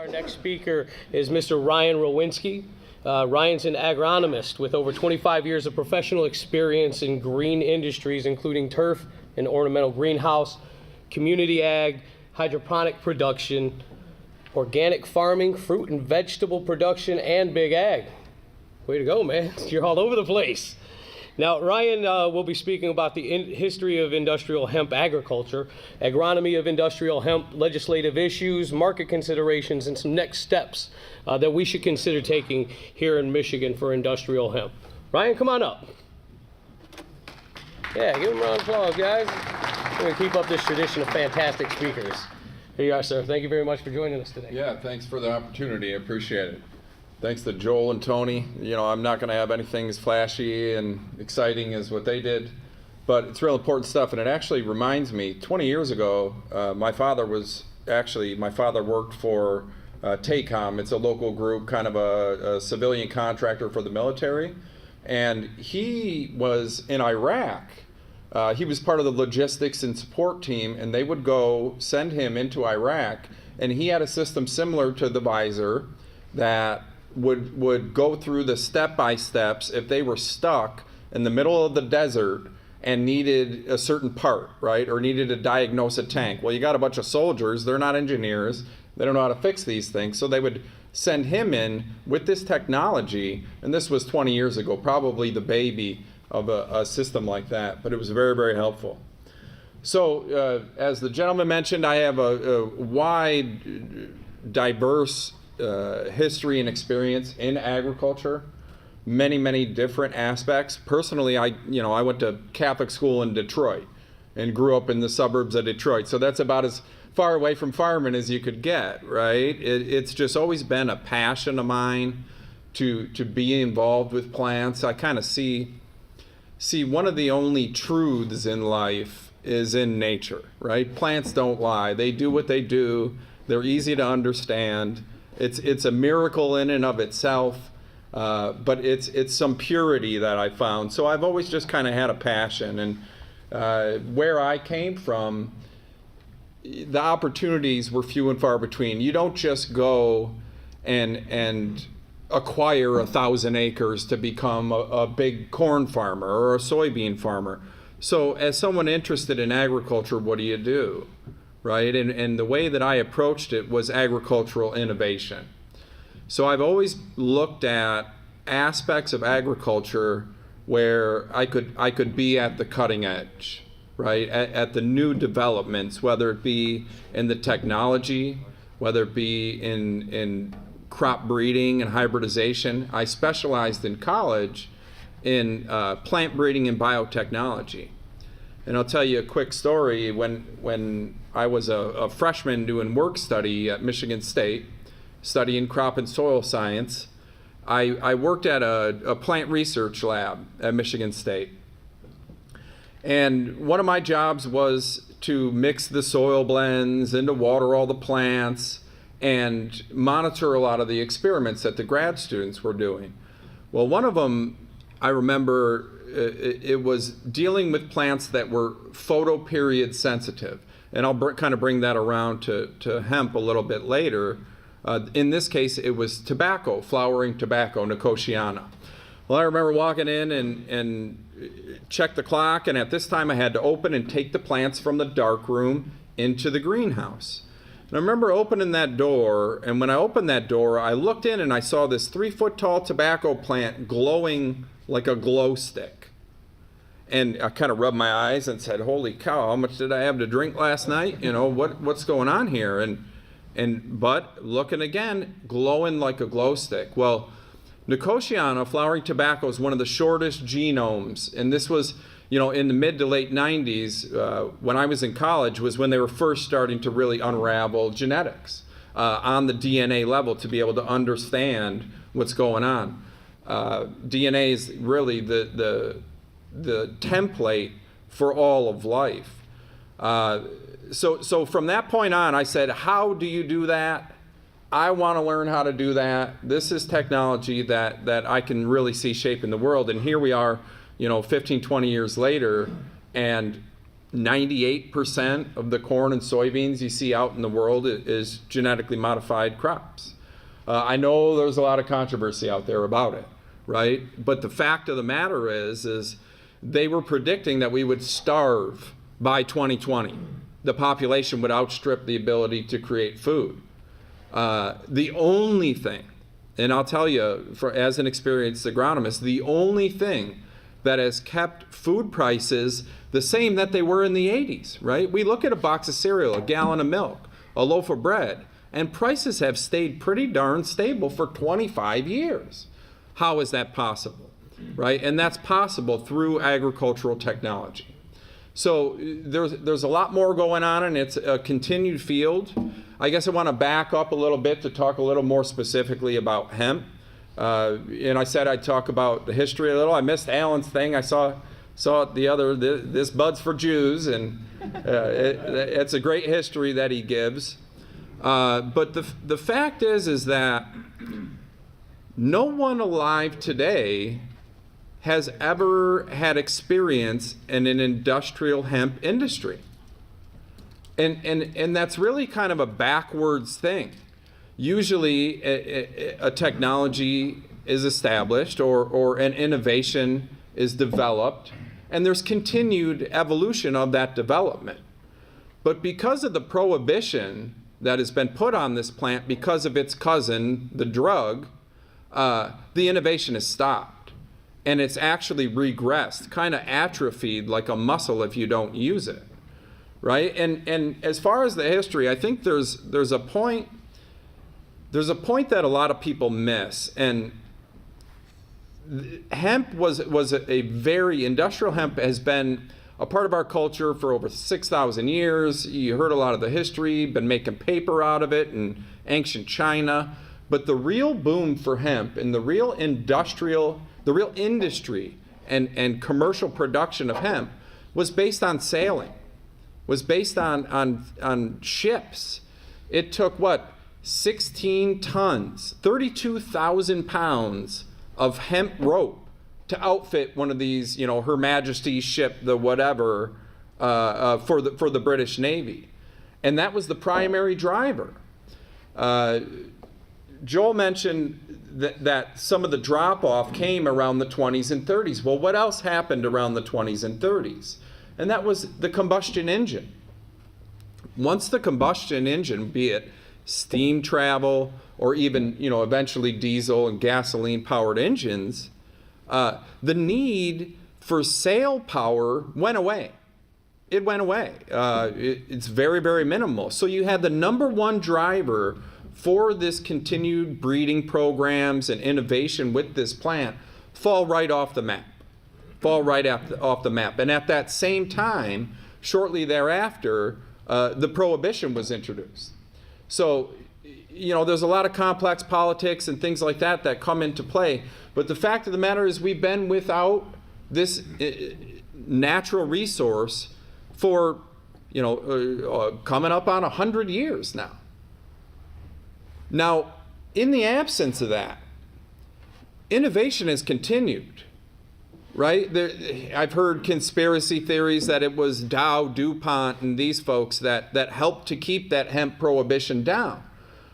Our next speaker is Mr. Ryan Rowinski. Ryan's an agronomist with over 25 years of professional experience in green industries, including turf and ornamental greenhouse, community ag, hydroponic production, organic farming, fruit and vegetable production, and big ag. Way to go, man. You're all over the place. Now, Ryan will be speaking about the history of industrial hemp agriculture, agronomy of industrial hemp, legislative issues, market considerations, and some next steps that we should consider taking here in Michigan for industrial hemp. Ryan, come on up. Yeah, give him a round of applause, guys. We're going to keep up this tradition of fantastic speakers. Here you are, sir. Thank you very much for joining us today. Yeah, thanks for the opportunity. I appreciate it. Thanks to Joel and Tony. You know, I'm not going to have anything as flashy and exciting as what they did, but it's real important stuff. And it actually reminds me, 20 years ago, my father worked for TACOM. It's a local group, kind of a civilian contractor for the military. And he was in Iraq. He was part of the logistics and support team, and they would go send him into Iraq. And he had a system similar to the Visor that would go through the step-by-steps if they were stuck in the middle of the desert and needed a certain part, right? Or needed to diagnose a tank. Well, you got a bunch of soldiers, they're not engineers, they don't know how to fix these things, so they would send him in with this technology, and this was 20 years ago, probably the baby of a system like that, but it was very, very helpful. So, as the gentleman mentioned, I have a wide, diverse history and experience in agriculture, many different aspects. Personally, I went to Catholic school in Detroit and grew up in the suburbs of Detroit, so that's about as far away from farming as you could get, right? It's just always been a passion of mine to be involved with plants. I kind of see one of the only truths in life is in nature, right? Plants don't lie. They do what they do. They're easy to understand. It's a miracle in and of itself, but it's some purity that I found. So I've always just kind of had a passion, and where I came from, the opportunities were few and far between. You don't just go and acquire 1,000 acres to become a big corn farmer or a soybean farmer. So as someone interested in agriculture, what do? Right? And the way that I approached it was agricultural innovation. So I've always looked at aspects of agriculture where I could be at the cutting edge, right? At the new developments, whether it be in the technology, whether it be in crop breeding and hybridization. I specialized in college in plant breeding and biotechnology. And I'll tell you a quick story. When I was a freshman doing work study at Michigan State, studying crop and soil science, I worked at a plant research lab at Michigan State. And one of my jobs was to mix the soil blends and to water all the plants and monitor a lot of the experiments that the grad students were doing. Well, one of them, I remember, it was dealing with plants that were photoperiod sensitive. And I'll kind of bring that around to hemp a little bit later. In this case, it was tobacco, flowering tobacco, Nicotiana. Well, I remember walking in and check the clock, and at this time I had to open and take the plants from the dark room into the greenhouse. And I remember opening that door, and when I opened that door, I looked in and I saw this 3-foot-tall tobacco plant glowing like a glow stick. And I kind of rubbed my eyes and said, holy cow, how much did I have to drink last night? You know, what's going on here? But looking again, glowing like a glow stick. Well, Nicotiana, flowering tobacco, is one of the shortest genomes. And this was, in the mid to late 90s, when I was in college, was when they were first starting to really unravel genetics on the DNA level to be able to understand what's going on. DNA is really the template for all of life. So from that point on, I said, how do you do that? I want to learn how to do that. This is technology that I can really see shaping the world. And here we are, 15, 20 years later, and 98% of the corn and soybeans you see out in the world is genetically modified crops. I know there's a lot of controversy out there about it, right? But the fact of the matter is they were predicting that we would starve by 2020. The population would outstrip the ability to create food. The only thing, and I'll tell you, as an experienced agronomist, the only thing that has kept food prices the same that they were in the 80s, right? We look at a box of cereal, a gallon of milk, a loaf of bread, and prices have stayed pretty darn stable for 25 years. How is that possible, right? And that's possible through agricultural technology. So there's a lot more going on, and it's a continued field. I guess I want to back up a little bit to talk a little more specifically about hemp. And I said I'd talk about the history a little. I missed Alan's thing. I saw it this Bud's for Jews, and it's a great history that he gives. But the fact is that no one alive today has ever had experience in an industrial hemp industry. And that's really kind of a backwards thing. Usually a technology is established or an innovation is developed, and there's continued evolution of that development. But because of the prohibition that has been put on this plant because of its cousin, the drug, the innovation has stopped. And it's actually regressed, kind of atrophied like a muscle if you don't use it, right? And as far as the history, I think there's a point that a lot of people miss. And hemp was a very, industrial hemp has been a part of our culture for over 6,000 years. You heard a lot of the history, been making paper out of it in ancient China. But the real boom for hemp and the real industry and commercial production of hemp was based on sailing, was based on ships. It took 16 tons, 32,000 pounds of hemp rope to outfit one of these, Her Majesty's ship, the whatever, for the British Navy. And that was the primary driver. Joel mentioned that some of the drop-off came around the 20s and 30s. Well, what else happened around the 20s and 30s? And that was the combustion engine. Once the combustion engine, be it steam travel or even, eventually diesel and gasoline-powered engines, the need for sail power went away. It went away. It's very, very minimal. So you had the number one driver for this continued breeding programs and innovation with this plant fall right off the map. And at that same time, shortly thereafter, the prohibition was introduced. So, there's a lot of complex politics and things like that come into play. But the fact of the matter is we've been without this natural resource for, coming up on 100 years now. Now, in the absence of that, innovation has continued, right? I've heard conspiracy theories that it was Dow, DuPont, and these folks that helped to keep that hemp prohibition down.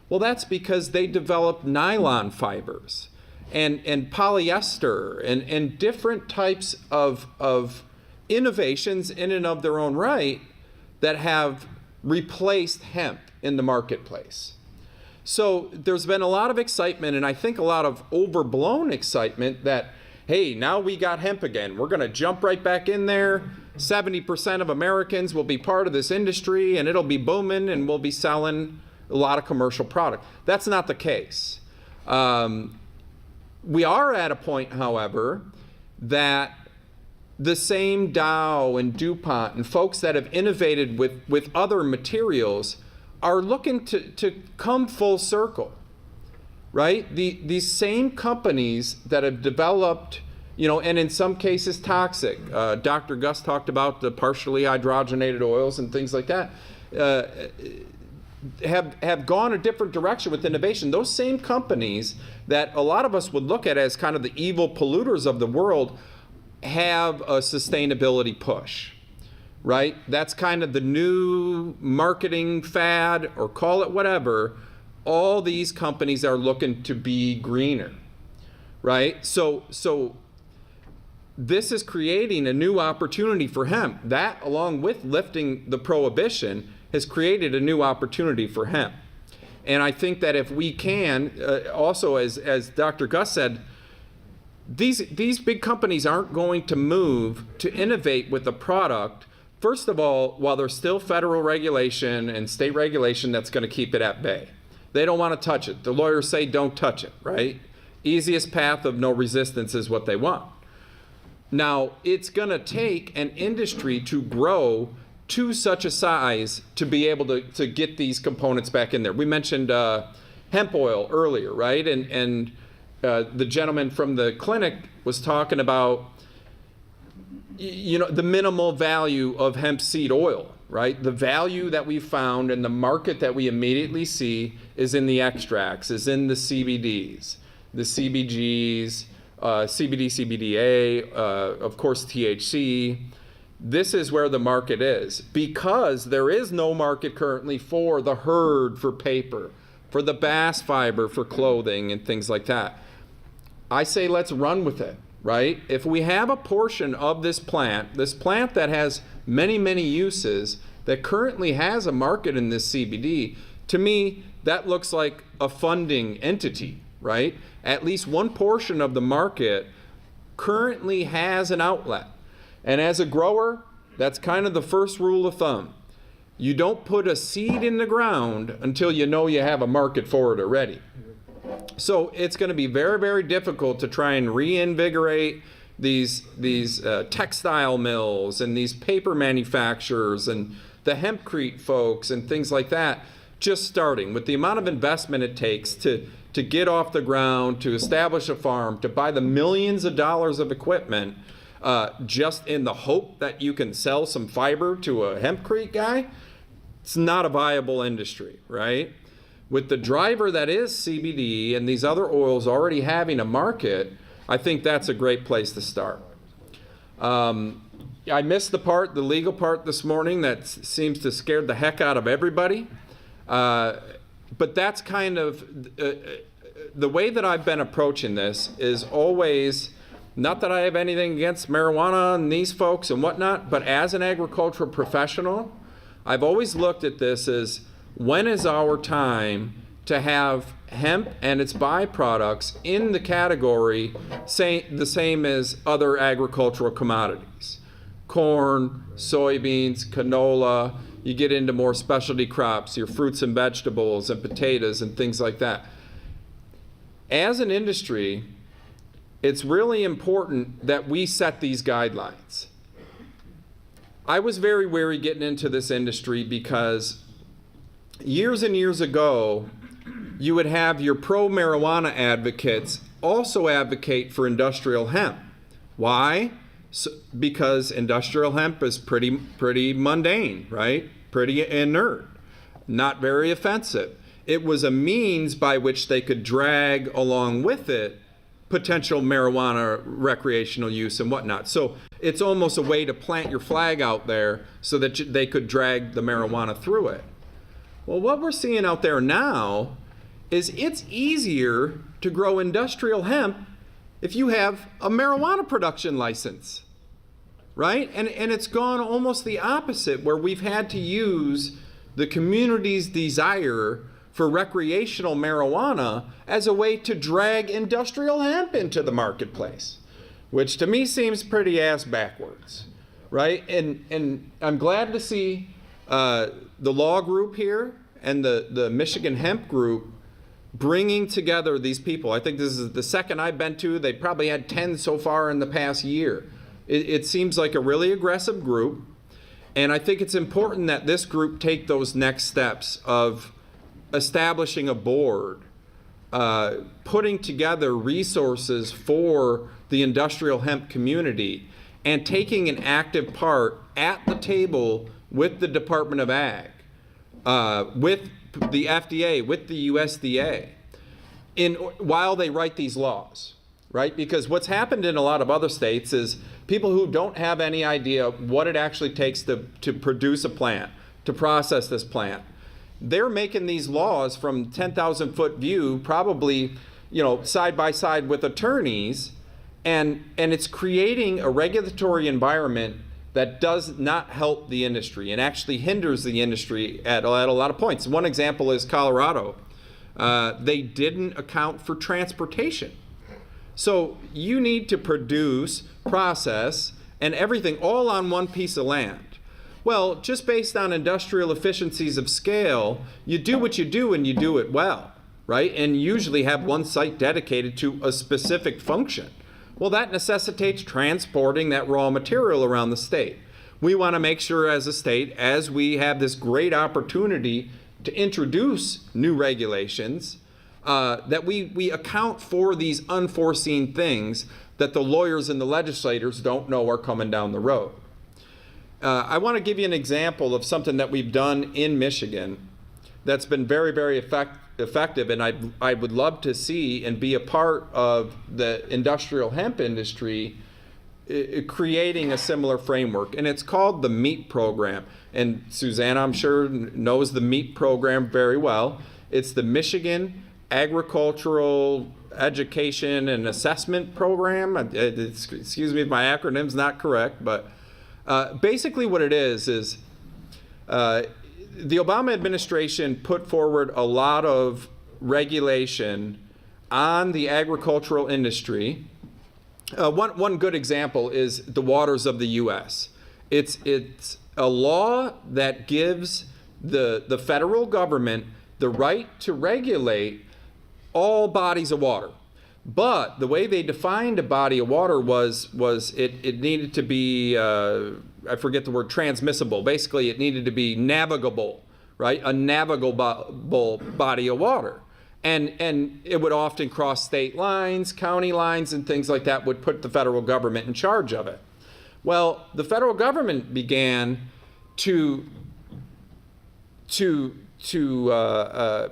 Well, that's because they developed nylon fibers and polyester and different types of innovations in and of their own right that have replaced hemp in the marketplace. So there's been a lot of excitement, and I think a lot of overblown excitement that, hey, now we got hemp again. We're going to jump right back in there. 70% of Americans will be part of this industry, and it'll be booming, and we'll be selling a lot of commercial product. That's not the case. We are at a point, however, that the same Dow and DuPont and folks that have innovated with other materials are looking to come full circle, right? These same companies that have developed, and in some cases toxic. Dr. Gus talked about the partially hydrogenated oils and things like that, have gone a different direction with innovation. Those same companies that a lot of us would look at as kind of the evil polluters of the world have a sustainability push. right? That's kind of the new marketing fad, or call it whatever. All these companies are looking to be greener, right? So this is creating a new opportunity for hemp. That, along with lifting the prohibition, has created a new opportunity for hemp. And I think that if we can, also as Dr. Gus said, these big companies aren't going to move to innovate with a product, first of all, while there's still federal regulation and state regulation that's going to keep it at bay. They don't want to touch it. The lawyers say don't touch it, right? Easiest path of no resistance is what they want. Now, it's going to take an industry to grow to such a size to be able to get these components back in there. We mentioned hemp oil earlier, right? And the gentleman from the clinic was talking about, the minimal value of hemp seed oil, right? The value that we found and the market that we immediately see is in the extracts, is in the CBDs, the CBGs, CBD, CBDA, of course THC. This is where the market is, because there is no market currently for the hurd for paper, for the bass fiber for clothing and things like that. I say let's run with it, right? If we have a portion of this plant that has many, many uses, that currently has a market in this CBD, to me, that looks like a funding entity, right? At least one portion of the market currently has an outlet. And as a grower, that's kind of the first rule of thumb. You don't put a seed in the ground until you know you have a market for it already. So it's going to be very, very difficult to try and reinvigorate these textile mills and these paper manufacturers and the hempcrete folks and things like that, just starting with the amount of investment it takes to get off the ground, to establish a farm, to buy the millions of dollars of equipment, just in the hope that you can sell some fiber to a hempcrete guy. It's not a viable industry, right? With the driver that is CBD and these other oils already having a market, I think that's a great place to start. I missed the legal part this morning that seems to scare the heck out of everybody. But that's kind of the way that I've been approaching this is always, not that I have anything against marijuana and these folks and whatnot, but as an agricultural professional, I've always looked at this as, when is our time to have hemp and its byproducts in the category the same as other agricultural commodities? Corn, soybeans, canola, you get into more specialty crops, your fruits and vegetables and potatoes and things like that. As an industry, it's really important that we set these guidelines. I was very wary getting into this industry because years and years ago, you would have your pro-marijuana advocates also advocate for industrial hemp. Why? Because industrial hemp is pretty mundane, right? Pretty inert, not very offensive. It was a means by which they could drag along with it potential marijuana recreational use and whatnot. So it's almost a way to plant your flag out there so that they could drag the marijuana through it. Well, what we're seeing out there now is it's easier to grow industrial hemp if you have a marijuana production license, right? And it's gone almost the opposite, where we've had to use the community's desire for recreational marijuana as a way to drag industrial hemp into the marketplace, which to me seems pretty ass backwards, right? And I'm glad to see the law group here and the Michigan Hemp Group bringing together these people. I think this is the second I've been to. They probably had 10 so far in the past year. It seems like a really aggressive group, and I think it's important that this group take those next steps of establishing a board, putting together resources for the industrial hemp community, and taking an active part at the table with the Department of Ag, with the FDA, with the USDA, while they write these laws. right? Because what's happened in a lot of other states is people who don't have any idea what it actually takes to produce a plant, to process this plant, they're making these laws from 10,000 foot view, probably, side by side with attorneys, and it's creating a regulatory environment that does not help the industry and actually hinders the industry at a lot of points. One example is Colorado. They didn't account for transportation. So you need to produce, process, and everything all on one piece of land. Well, just based on industrial efficiencies of scale, you do what you do and you do it well, right? And usually have one site dedicated to a specific function. Well, that necessitates transporting that raw material around the state. We want to make sure as a state, as we have this great opportunity to introduce new regulations, that we account for these unforeseen things that the lawyers and the legislators don't know are coming down the road. I want to give you an example of something that we've done in Michigan that's been very, very effective, and I would love to see and be a part of the industrial hemp industry creating a similar framework, and it's called the MEAT program. And Susanna, I'm sure, knows the MEAT program very well. It's the Michigan Agricultural Education and Assessment Program. Excuse me if my acronym's not correct, but basically what it is the Obama administration put forward a lot of regulation on the agricultural industry. One good example is the waters of the U.S. It's a law that gives the federal government the right to regulate all bodies of water. But the way they defined a body of water was it needed to be, I forget the word, transmissible. Basically, it needed to be navigable, right? A navigable body of water. And it would often cross state lines, county lines, and things like that would put the federal government in charge of it. Well, the federal government began to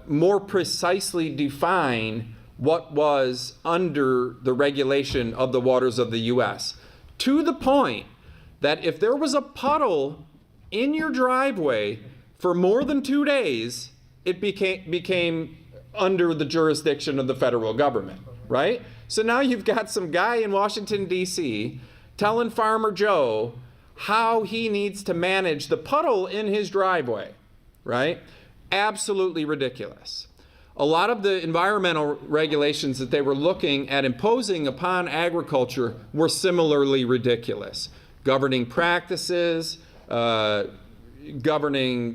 more precisely define what was under the regulation of the waters of the U.S., to the point that if there was a puddle in your driveway for more than 2 days, it became under the jurisdiction of the federal government, right? So now you've got some guy in Washington, D.C. telling Farmer Joe how he needs to manage the puddle in his driveway, right? Absolutely ridiculous. A lot of the environmental regulations that they were looking at imposing upon agriculture were similarly ridiculous. Governing practices, governing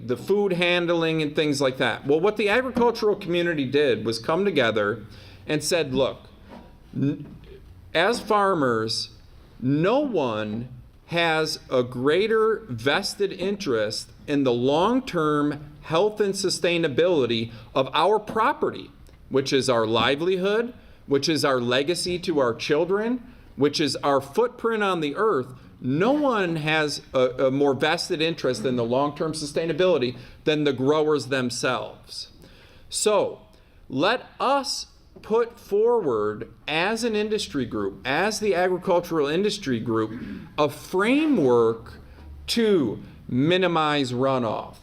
the food handling and things like that. Well, what the agricultural community did was come together and said, look, as farmers, no one has a greater vested interest in the long-term health and sustainability of our property, which is our livelihood, which is our legacy to our children, which is our footprint on the earth. No one has a more vested interest in the long-term sustainability than the growers themselves. So let us put forward as an industry group, as the agricultural industry group, a framework to minimize runoff,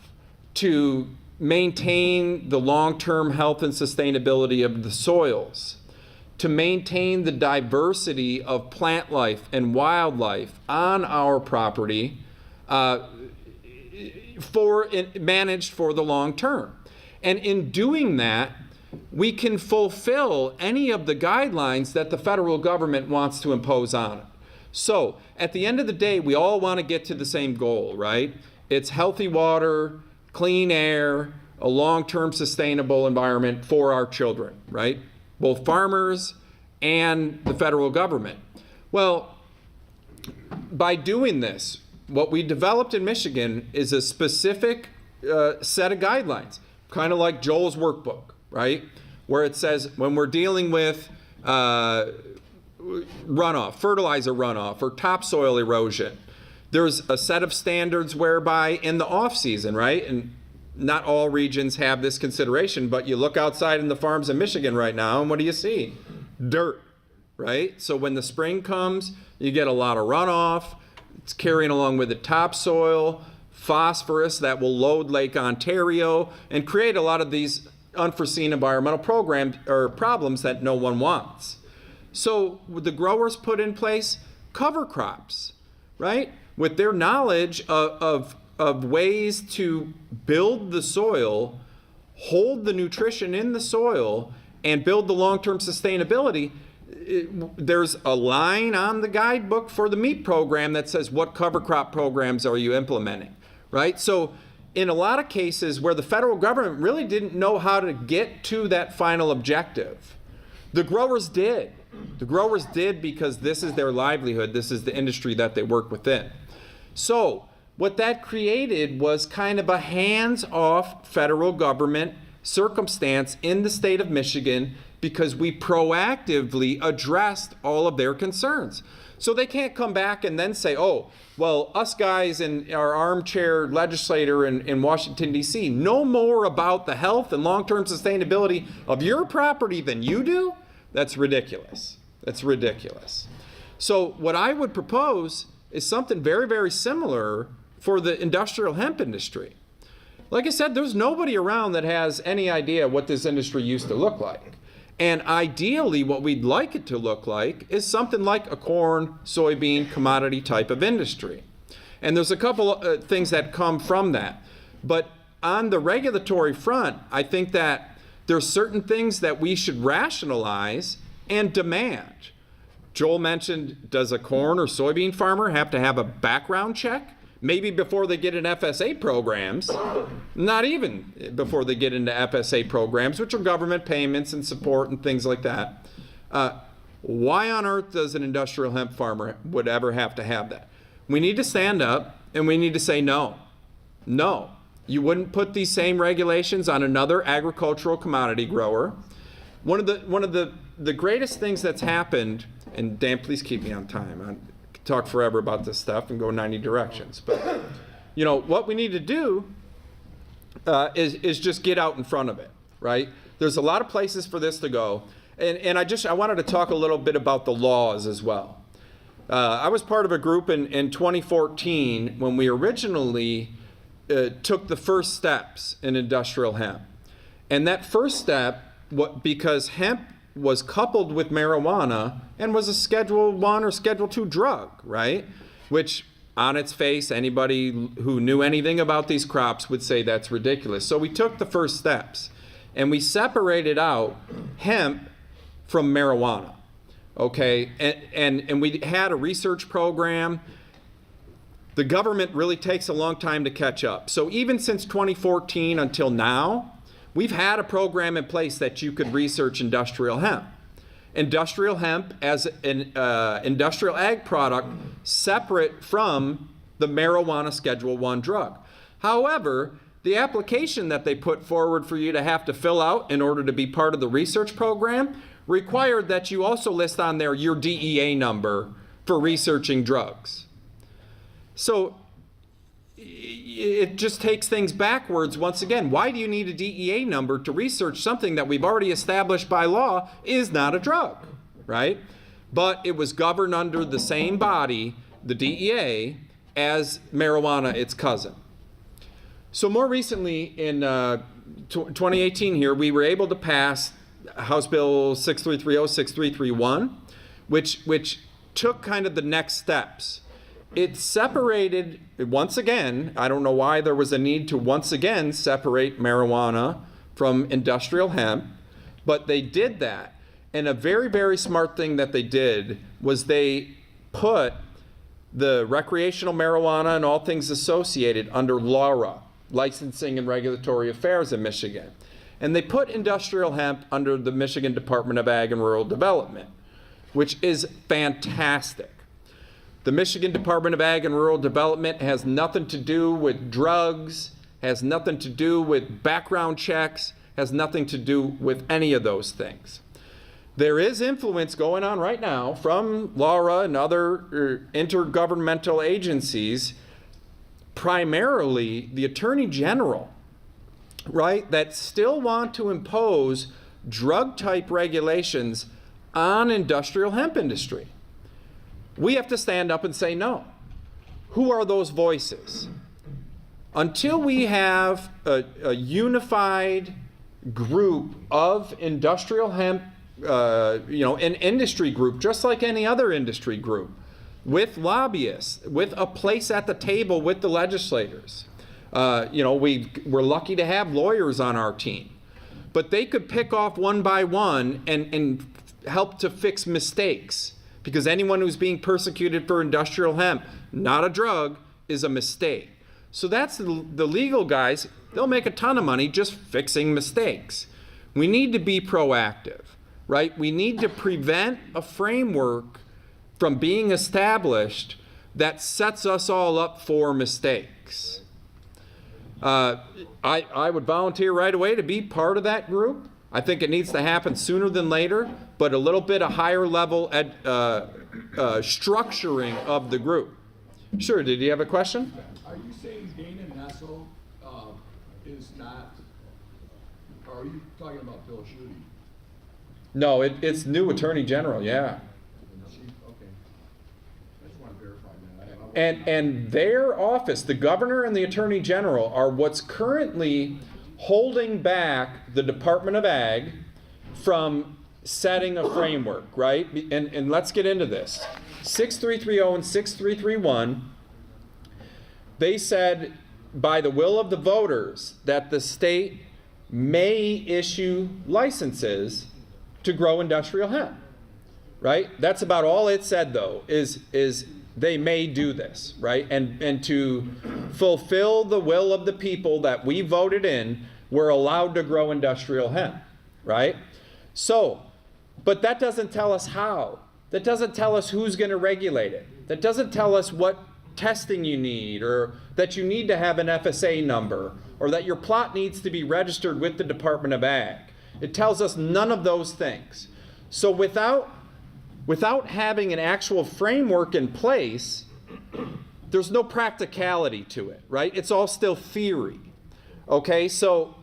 to maintain the long-term health and sustainability of the soils, to maintain the diversity of plant life and wildlife on our property, managed for the long term. And in doing that, we can fulfill any of the guidelines that the federal government wants to impose on it. So at the end of the day, we all want to get to the same goal, right? It's healthy water, clean air, a long-term sustainable environment for our children, right? Both farmers and the federal government. Well, by doing this, what we developed in Michigan is a specific set of guidelines, kind of like Joel's workbook, right? Where it says when we're dealing with runoff, fertilizer runoff, or topsoil erosion, there's a set of standards whereby in the off season, right? And not all regions have this consideration, but you look outside in the farms in Michigan right now, and what do you see? Dirt, right? So when the spring comes, you get a lot of runoff. It's carrying along with it topsoil, phosphorus that will load Lake Ontario and create a lot of these unforeseen environmental problems that no one wants. So the growers put in place cover crops, right? With their knowledge of ways to build the soil, hold the nutrition in the soil, and build the long-term sustainability. There's a line on the guidebook for the meat program that says what cover crop programs are you implementing, right? So in a lot of cases where the federal government really didn't know how to get to that final objective, the growers did. The growers did because this is their livelihood. This is the industry that they work within. So what that created was kind of a hands-off federal government circumstance in the state of Michigan because we proactively addressed all of their concerns. So they can't come back and then say, oh, well, us guys in our armchair legislator in Washington, D.C. know more about the health and long-term sustainability of your property than you do? That's ridiculous. That's ridiculous. So what I would propose is something very, very similar for the industrial hemp industry. Like I said, there's nobody around that has any idea what this industry used to look like. And ideally, what we'd like it to look like is something like a corn, soybean, commodity type of industry. And there's a couple of things that come from that. But on the regulatory front, I think that there's certain things that we should rationalize and demand. Joel mentioned, does a corn or soybean farmer have to have a background check? Maybe before they get in FSA programs, not even before they get into FSA programs, which are government payments and support and things like that. Why on earth does an industrial hemp farmer would ever have to have that? We need to stand up and we need to say no. No, you wouldn't put these same regulations on another agricultural commodity grower. One of the greatest things that's happened, and Dan, please keep me on time. I could talk forever about this stuff and go 90 directions. But, you know, what we need to do is just get out in front of it, right? There's a lot of places for this to go. And I wanted to talk a little bit about the laws as well. I was part of a group in 2014 when we originally took the first steps in industrial hemp. And that first step, because hemp was coupled with marijuana and was a Schedule I or Schedule II drug, right? Which on its face, anybody who knew anything about these crops would say that's ridiculous. So we took the first steps and we separated out hemp from marijuana, okay? And we had a research program. The government really takes a long time to catch up. So even since 2014 until now, we've had a program in place that you could research industrial hemp. Industrial hemp as an industrial ag product separate from the marijuana Schedule I drug. However, the application that they put forward for you to have to fill out in order to be part of the research program required that you also list on there your DEA number for researching drugs. So it just takes things backwards once again. Why do you need a DEA number to research something that we've already established by law is not a drug, right? But it was governed under the same body, the DEA, as marijuana, its cousin. So more recently in 2018 here, we were able to pass House Bill 6330, 6331, which took kind of the next steps. It separated, once again, I don't know why there was a need to once again separate marijuana from industrial hemp, but they did that. And a very, very smart thing that they did was they put the recreational marijuana and all things associated under LARA, Licensing and Regulatory Affairs in Michigan. And they put industrial hemp under the Michigan Department of Ag and Rural Development, which is fantastic. The Michigan Department of Ag and Rural Development has nothing to do with drugs, has nothing to do with background checks, has nothing to do with any of those things. There is influence going on right now from LARA and other intergovernmental agencies, primarily the Attorney General, right, that still want to impose drug-type regulations on industrial hemp industry. We have to stand up and say no. Who are those voices? Until we have a unified group of industrial hemp, an industry group, just like any other industry group, with lobbyists, with a place at the table with the legislators. We're lucky to have lawyers on our team, but they could pick off one by one and help to fix mistakes, because anyone who's being persecuted for industrial hemp, not a drug, is a mistake. So that's the legal guys. They'll make a ton of money just fixing mistakes. We need to be proactive, right? We need to prevent a framework from being established that sets us all up for mistakes. I would volunteer right away to be part of that group. I think it needs to happen sooner than later, but a little bit of higher level structuring of the group. Sure, did you have a question? Are you saying Dana Nessel is not, or are you talking about Bill Schuette? No, it's new Attorney General, yeah. Okay. I just want to verify that. And their office, the governor and the attorney general, are what's currently holding back the Department of Ag from setting a framework, right? And let's get into this. 6330 and 6331, they said by the will of the voters that the state may issue licenses to grow industrial hemp, right? That's about all it said, though, is they may do this, right? And to fulfill the will of the people that we voted in, we're allowed to grow industrial hemp, right? So, but that doesn't tell us how. That doesn't tell us who's going to regulate it. That doesn't tell us what testing you need, or that you need to have an FSA number, or that your plot needs to be registered with the Department of Ag. It tells us none of those things. So without having an actual framework in place, there's no practicality to it, right? It's all still theory. Okay, so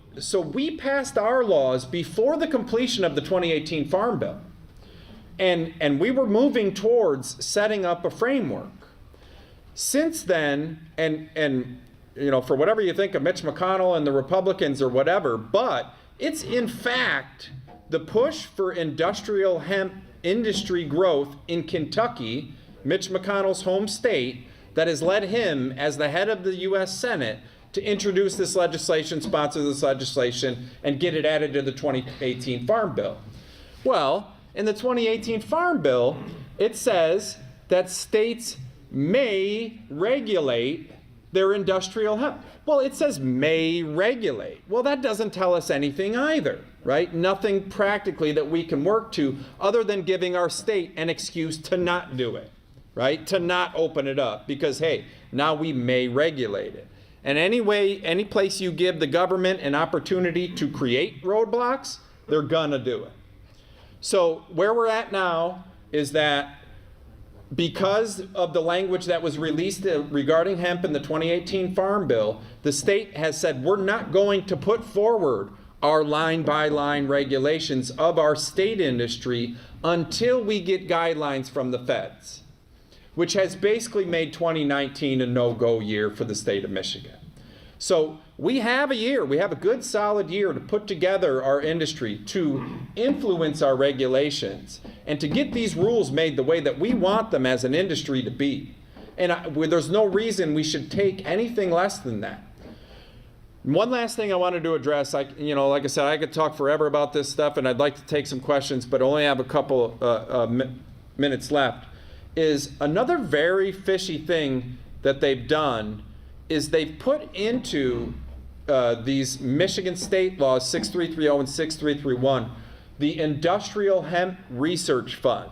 we passed our laws before the completion of the 2018 Farm Bill. And we were moving towards setting up a framework. Since then, and for whatever you think of Mitch McConnell and the Republicans or whatever, but it's in fact the push for industrial hemp industry growth in Kentucky, Mitch McConnell's home state, that has led him, as the head of the U.S. Senate, to introduce this legislation, sponsor this legislation, and get it added to the 2018 Farm Bill. Well, in the 2018 Farm Bill, it says that states may regulate their industrial hemp. Well, it says may regulate. Well, that doesn't tell us anything either, right? Nothing practically that we can work to other than giving our state an excuse to not do it, right? To not open it up because, hey, now we may regulate it. And any place you give the government an opportunity to create roadblocks, they're gonna do it. So where we're at now is that because of the language that was released regarding hemp in the 2018 Farm Bill, the state has said we're not going to put forward our line-by-line regulations of our state industry until we get guidelines from the feds, which has basically made 2019 a no-go year for the state of Michigan. So we have a year, we have a good solid year to put together our industry, to influence our regulations, and to get these rules made the way that we want them as an industry to be. And there's no reason we should take anything less than that. One last thing I wanted to address, like I said, I could talk forever about this stuff, and I'd like to take some questions, but only have a couple minutes left, is another very fishy thing that they've done is they've put into these Michigan state laws, 6330 and 6331, the Industrial Hemp Research Fund.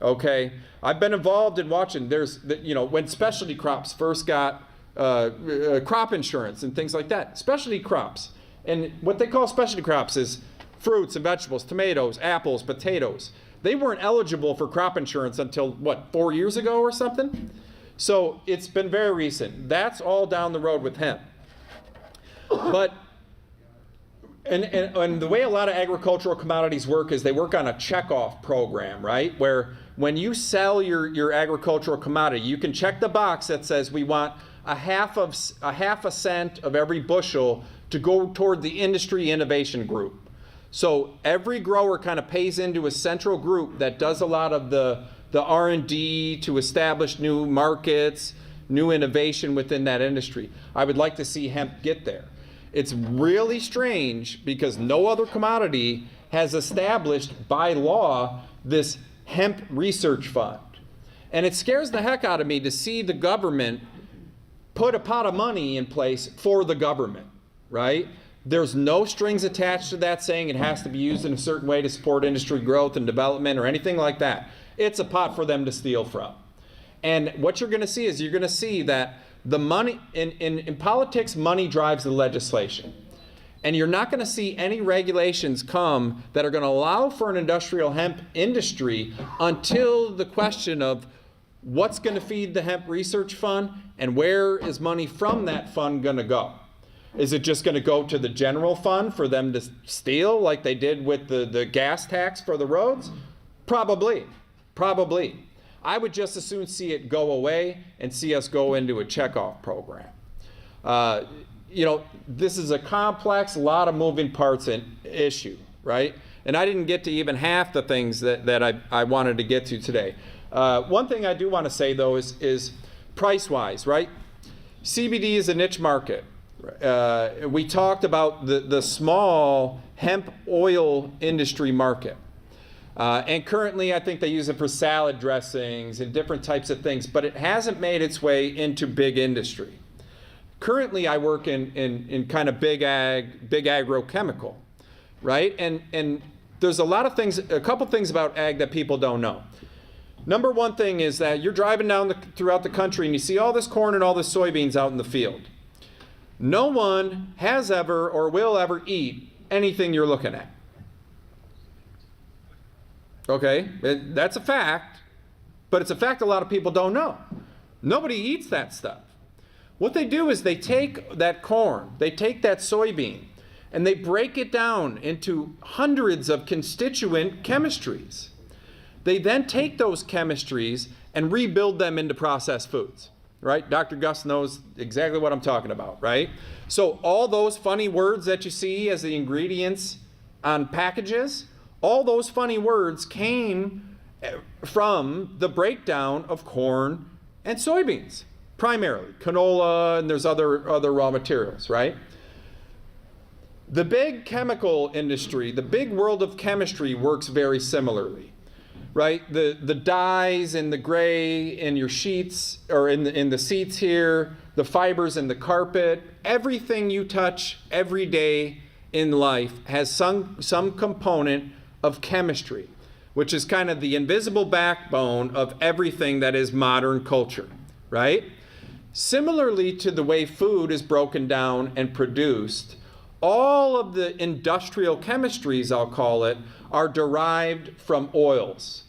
Okay, I've been involved in watching. When specialty crops first got crop insurance and things like that, specialty crops, and what they call specialty crops is fruits and vegetables, tomatoes, apples, potatoes. They weren't eligible for crop insurance until 4 years ago or something? So it's been very recent. That's all down the road with hemp. But And the way a lot of agricultural commodities work is they work on a checkoff program, right? Where when you sell your agricultural commodity, you can check the box that says we want a half a cent of every bushel to go toward the industry innovation group. So every grower kind of pays into a central group that does a lot of the R&D to establish new markets, new innovation within that industry. I would like to see hemp get there. It's really strange because no other commodity has established by law this hemp research fund. And it scares the heck out of me to see the government put a pot of money in place for the government, right? There's no strings attached to that saying it has to be used in a certain way to support industry growth and development or anything like that. It's a pot for them to steal from. And what you're going to see is you're going to see that the money, in politics, money drives the legislation. And you're not going to see any regulations come that are going to allow for an industrial hemp industry until the question of what's going to feed the hemp research fund and where is money from that fund going to go. Is it just going to go to the general fund for them to steal like they did with the gas tax for the roads? Probably. I would just as soon see it go away and see us go into a checkoff program. This is a complex, lot of moving parts issue, right? And I didn't get to even half the things that I wanted to get to today. One thing I do want to say, though, is price-wise, right? CBD is a niche market. We talked about the small hemp oil industry market. And currently, I think they use it for salad dressings and different types of things, but it hasn't made its way into big industry. Currently, I work in kind of big agrochemical, right? And there's a couple things about ag that people don't know. Number one thing is that you're driving throughout the country and you see all this corn and all this soybeans out in the field. No one has ever or will ever eat anything you're looking at. Okay, that's a fact, but it's a fact a lot of people don't know. Nobody eats that stuff. What they do is they take that corn, they take that soybean, and they break it down into hundreds of constituent chemistries. They then take those chemistries and rebuild them into processed foods, right? Dr. Gus knows exactly what I'm talking about, right? So all those funny words that you see as the ingredients on packages, all those funny words came from the breakdown of corn and soybeans, primarily. Canola, and there's other raw materials, right? The big chemical industry, the big world of chemistry works very similarly, right? The dyes and the gray in your sheets, or in the seats here, the fibers in the carpet, everything you touch every day in life has some component of chemistry, which is kind of the invisible backbone of everything that is modern culture, right? Similarly to the way food is broken down and produced, all of the industrial chemistries, I'll call it, are derived from oils.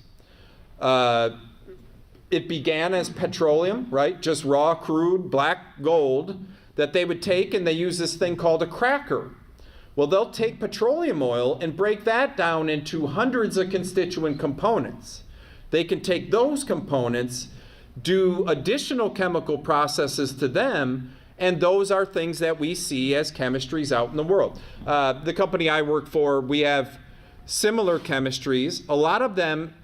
It began as petroleum, right? Just raw, crude, black gold that they would take, and they use this thing called a cracker. Well, they'll take petroleum oil and break that down into hundreds of constituent components. They can take those components, do additional chemical processes to them, and those are things that we see as chemistries out in the world. The company I work for, we have similar chemistries. A lot of them,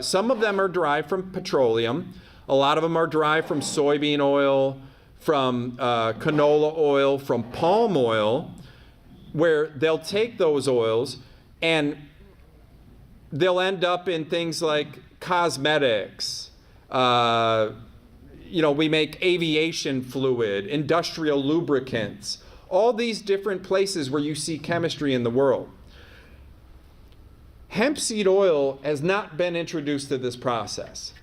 some of them are derived from petroleum. A lot of them are derived from soybean oil, from canola oil, from palm oil, where they'll take those oils and they'll end up in things like cosmetics. We make aviation fluid, industrial lubricants, all these different places where you see chemistry in the world. Hemp seed oil has not been introduced to this process.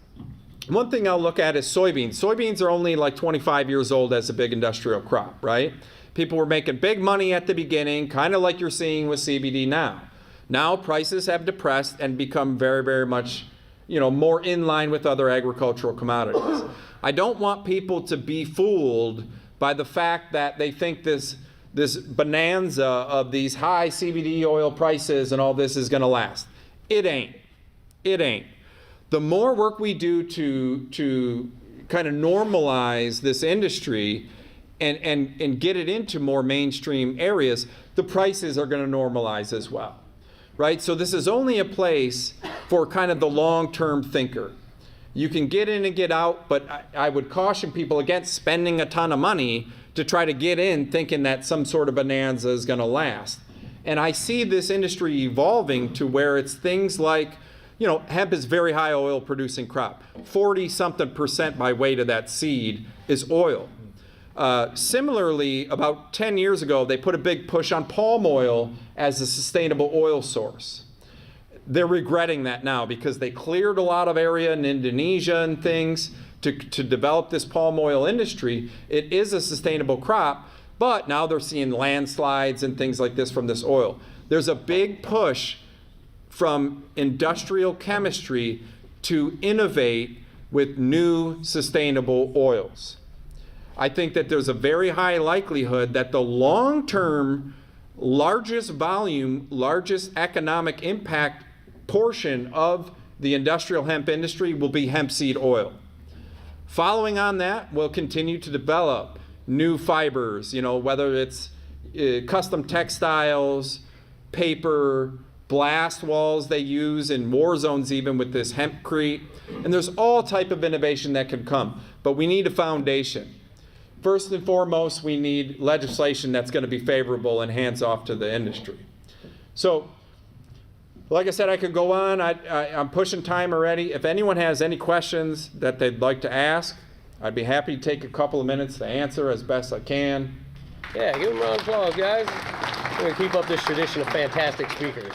One thing I'll look at is soybeans. Soybeans are only like 25 years old as a big industrial crop, right? People were making big money at the beginning, kind of like you're seeing with CBD now. Now prices have depressed and become very, very much, more in line with other agricultural commodities. I don't want people to be fooled by the fact that they think this this bonanza of these high CBD oil prices and all this is going to last. It ain't. It ain't. The more work we do to kind of normalize this industry and get it into more mainstream areas, the prices are going to normalize as well, right? So this is only a place for kind of the long-term thinker. You can get in and get out, but I would caution people against spending a ton of money to try to get in thinking that some sort of bonanza is going to last. And I see this industry evolving to where it's things like, you know, hemp is very high oil producing crop. 40-something% by weight of that seed is oil. Similarly, about 10 years ago, they put a big push on palm oil as a sustainable oil source. They're regretting that now because they cleared a lot of area in Indonesia and things to develop this palm oil industry. It is a sustainable crop, but now they're seeing landslides and things like this from this oil. There's a big push from industrial chemistry to innovate with new sustainable oils. I think that there's a very high likelihood that the long-term, largest volume, largest economic impact portion of the industrial hemp industry will be hemp seed oil. Following on that, we'll continue to develop new fibers, you know, whether it's custom textiles, paper, blast walls they use in war zones even with this hempcrete. And there's all type of innovation that can come, but we need a foundation. First and foremost, we need legislation that's going to be favorable and hands off to the industry. So, like I said, I could go on. I'm pushing time already. If anyone has any questions that they'd like to ask, I'd be happy to take a couple of minutes to answer as best I can. Yeah, give them a round of applause, guys. We're going to keep up this tradition of fantastic speakers.